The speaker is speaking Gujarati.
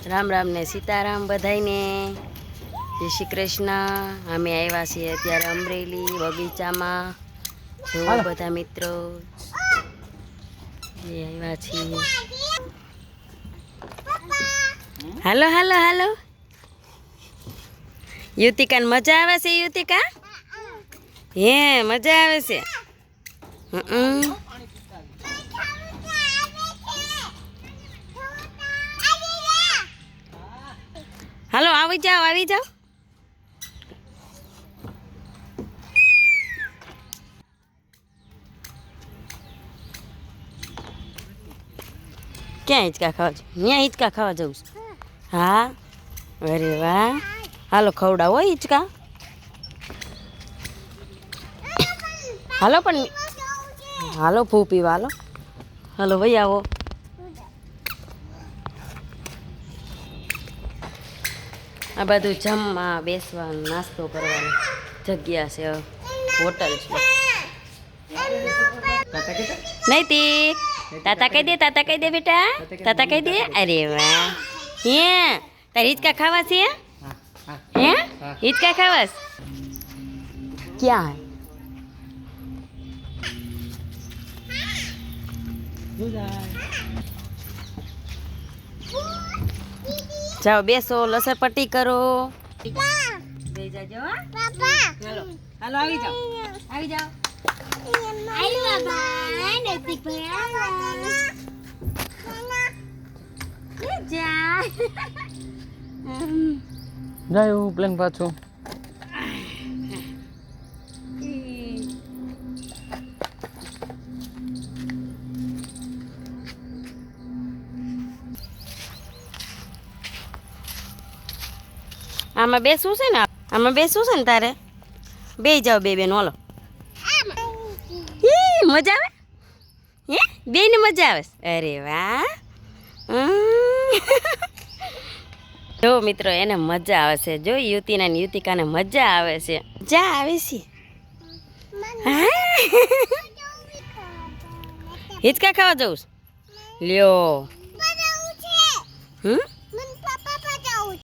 રામ રામ ને સીતારામ બધાઈને જય શ્રી કૃષ્ણ। અમે આવ્યા છીએ અત્યારે અમરેલી બગીચામાં। જો બધા મિત્રો આવ્યા છીએ। હાલો હાલો હાલો યુતિકાને મજા આવે છે? યુતિકા હે મજા આવે છે? હાલો આવી જાઓ આવી જાઓ। ક્યાં હિંચકા ખાવા જાવ? ત્યાં હિંચકા ખાવા જવું છે? હા અરે વાહ હાલો ખવડાવો હિંચકા। હાલો પણ હાલો ફૂ પીવા હાલો હાલો ભાઈ આવો। આ બધું જમવા બેસવાનું નાસ્તો કરવાની જગ્યા છે, હોટલ છે। નૈતિક તાતા કહી દે, તાતા કહી દે બેટા, તાતા કહી દે। અરે વાહ હે તારે હિંચકા ખાવા છે? હે હિંચકા ખાવાસ? ક્યાં જાઓ બેસો, લસરપટ્ટી કરો। બે જાજો હાલો હાલો આવી જાઓ આવી જાઓ। જાય પ્લેન પાછું આમાં બેસવું છે ને? આમાં બેસવું છે ને તારે? બે જાઓ બે બેન ઓલો। મજા આવે હે? બે ને મજા આવે? અરે વાહ જો મિત્રો એને મજા આવે છે। જો યુતિના ને યુતિકાને મજા આવે છે, મજા આવે છે। હિંચકા ખાવા જવું લ્યો?